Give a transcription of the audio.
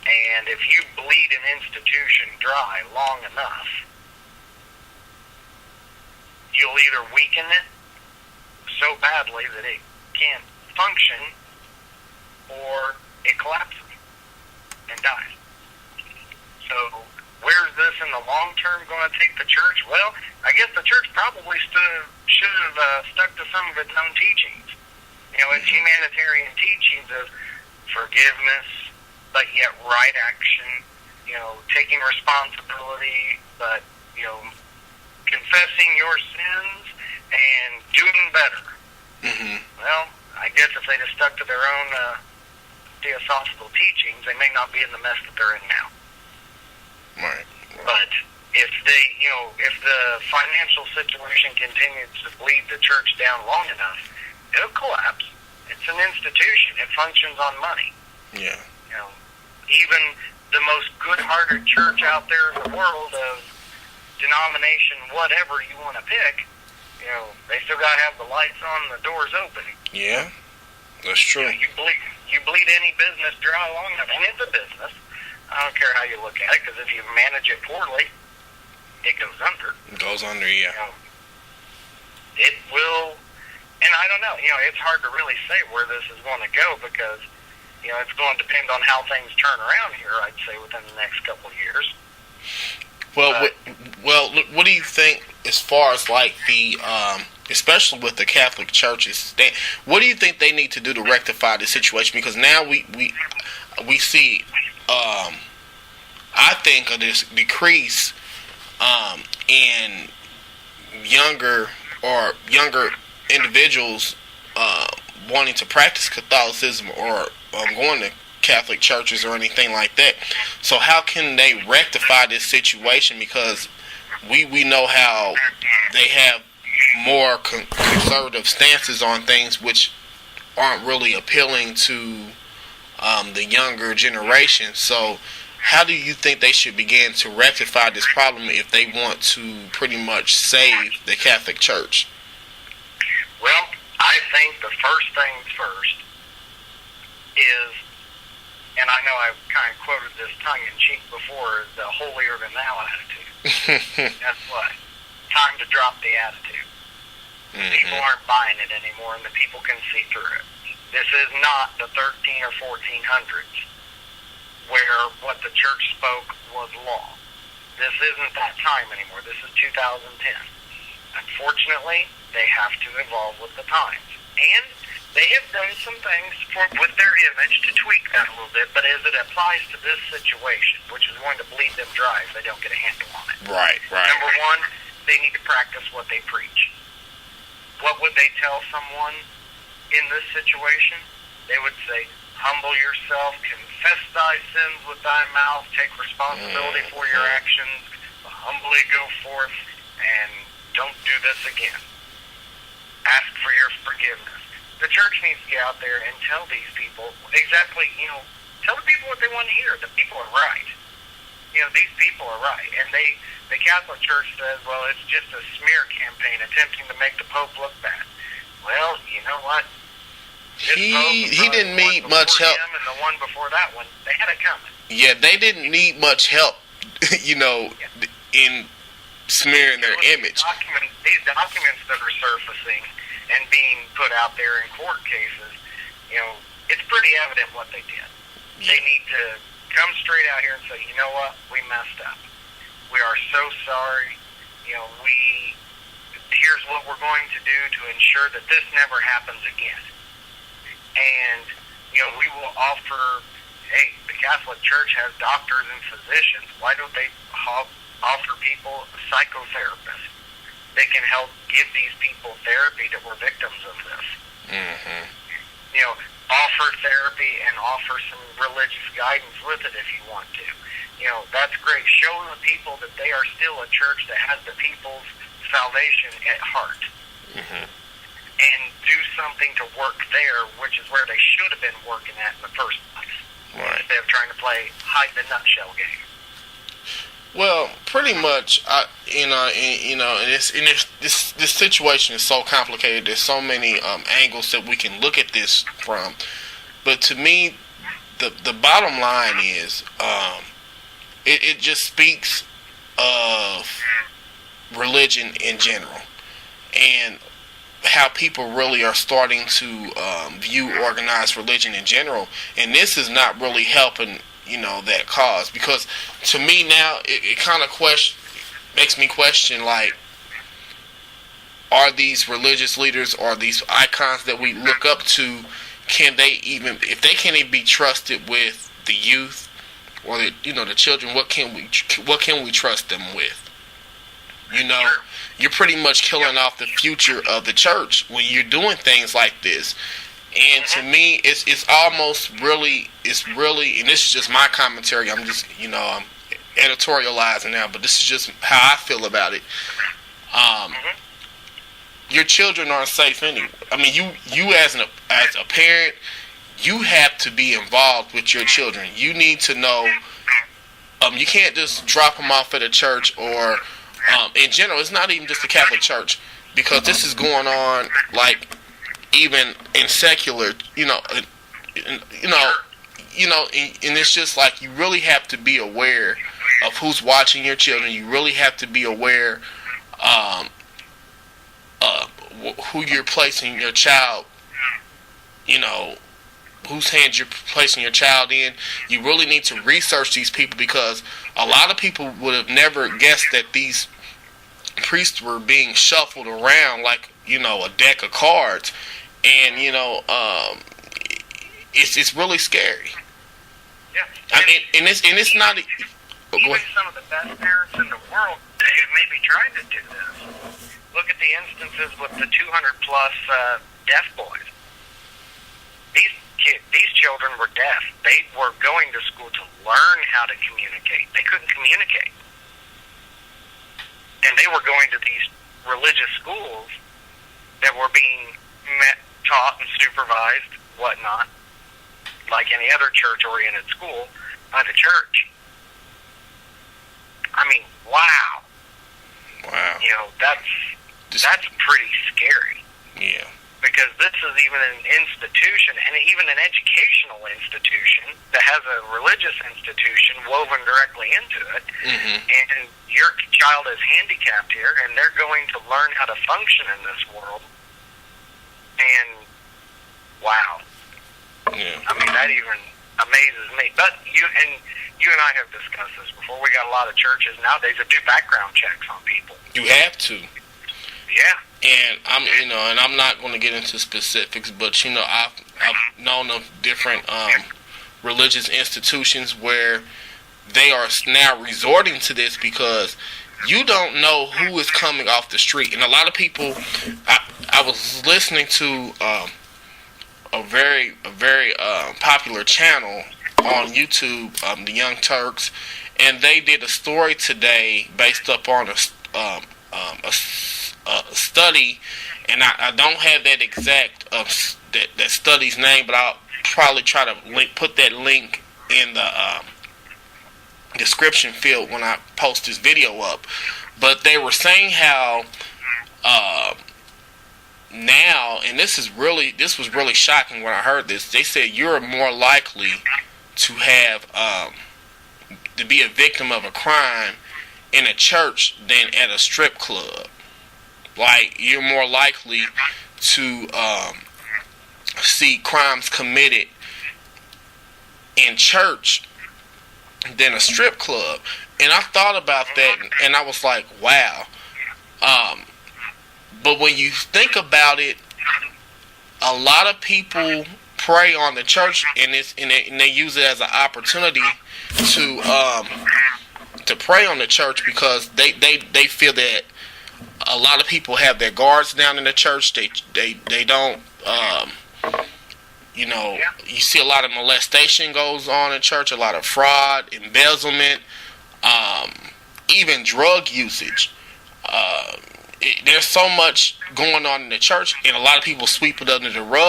And if you bleed an institution dry long enough, you'll either weaken it so badly that it can't function, or it collapses and dies. So where's this in the long term going to take the church? Well, I guess the church probably should have stuck to some of its own teachings. Its humanitarian teachings of forgiveness, but yet right action, taking responsibility, but, confessing your sins and doing better. Mm-hmm. Well, I guess if they just stuck to their own theosophical teachings, they may not be in the mess that they're in now. Right. But if if the financial situation continues to bleed the church down long enough, it'll collapse. It's an institution. It functions on money. Yeah. Even the most good-hearted church out there in the world of denomination, whatever you want to pick, they still got to have the lights on and the doors open. Yeah, that's true. You bleed any business dry long enough, and it's a business. I don't care how you look at it, because if you manage it poorly, it goes under. It goes under, yeah. It will, and I don't know. It's hard to really say where this is going to go, because it's going to depend on how things turn around here, I'd say, within the next couple of years. Well, what do you think as far as like the, especially with the Catholic churches, what do you think they need to do to rectify the situation? Because now we see, I think, of this decrease in younger individuals wanting to practice Catholicism or going to Catholic churches or anything like that. So how can they rectify this situation? Because we know how they have more conservative stances on things which aren't really appealing to the younger generation. So how do you think they should begin to rectify this problem if they want to pretty much save the Catholic Church? Well, I think the first things first is, and I know I've kind of quoted this tongue-in-cheek before, the holier-than-thou attitude. That's what? Time to drop the attitude. Mm-hmm. People aren't buying it anymore, and the people can see through it. This is not the 13 or 1400s, where what the church spoke was law. This isn't that time anymore. This is 2010. Unfortunately, they have to evolve with the times. And they have done some things with their image to tweak that a little bit, but as it applies to this situation, which is going to bleed them dry if they don't get a handle on it. Right. Number one, they need to practice what they preach. What would they tell someone in this situation? They would say, humble yourself, confess thy sins with thy mouth, take responsibility for your actions, humbly go forth, and don't do this again. Ask for your forgiveness. The church needs to get out there and tell these people exactly, tell the people what they want to hear. The people are right. These people are right. And the Catholic Church says, well, it's just a smear campaign attempting to make the Pope look bad. Well, you know what? He didn't need much help. And the one before that one, they had it coming. Yeah, they didn't need much help, in smearing their image. These documents that are surfacing and being put out there in court cases, it's pretty evident what they did. Yeah. They need to come straight out here and say, you know what, we messed up. We are so sorry. Here's what we're going to do to ensure that this never happens again. And, we will offer, hey, the Catholic Church has doctors and physicians. Why don't they offer people psychotherapists? They can help give these people therapy that were victims of this. Mm-hmm. Offer therapy and offer some religious guidance with it if you want to. That's great. Show the people that they are still a church that has the people's salvation at heart. Mm-hmm. And do something to work there, which is where they should have been working at in the first place. Right. Instead of trying to play hide the nutshell game. Well, pretty much, this situation is so complicated. There's so many angles that we can look at this from. But to me, the bottom line is, it just speaks of religion in general, and how people really are starting to view organized religion in general, and this is not really helping, that cause. Because to me now, it kind of makes me question, like, are these religious leaders, or these icons that we look up to, can they even, if they can't even be trusted with the youth or the children, what can we trust them with? You're pretty much killing off the future of the church when you're doing things like this. And to me, it's almost really, and this is just my commentary. I'm just, I'm editorializing now, but this is just how I feel about it. Your children aren't safe anyway. I mean, you as a parent, you have to be involved with your children. You need to know. You can't just drop them off at a church, or in general, it's not even just the Catholic Church, because this is going on, like, even in secular, and it's just like, you really have to be aware of who's watching your children. You really have to be aware who you're placing your child, whose hands you're placing your child in. You really need to research these people, because a lot of people would have never guessed that these priests were being shuffled around like, a deck of cards. And, it's really scary. Yeah. I mean, and it's not... Even some of the best parents in the world, they may be trying to do this. Look at the instances with the 200-plus deaf boys. These children were deaf. They were going to school to learn how to communicate. They couldn't communicate. And they were going to these religious schools that were being taught and supervised, whatnot, like any other church-oriented school by the church. I mean, wow. Wow. That's pretty scary. Yeah. Because this is even an institution, and even an educational institution that has a religious institution woven directly into it. Mm-hmm. And your child is handicapped here, and they're going to learn how to function in this world. And wow. Yeah. I mean, that even amazes me. But you and I have discussed this before. We got a lot of churches nowadays that do background checks on people. You have to. Yeah. And I'm not going to get into specifics, but I've known of different religious institutions where they are now resorting to this, because you don't know who is coming off the street. And a lot of people, I was listening to a very popular channel on YouTube, the Young Turks, and they did a story today based upon a study, and I don't have that exact that study's name, but I'll probably try to put that link in the description field when I post this video up. But they were saying how now, and this was really shocking when I heard this. They said you're more likely to have to be a victim of a crime in a church than at a strip club. Like, you're more likely to see crimes committed in church than a strip club. And I thought about that, and I was like, wow. But when you think about it, a lot of people prey on the church, and they use it as an opportunity to prey on the church, because they feel that a lot of people have their guards down in the church. They don't, you see a lot of molestation goes on in church, a lot of fraud, embezzlement, even drug usage. There's so much going on in the church, and a lot of people sweep it under the rug.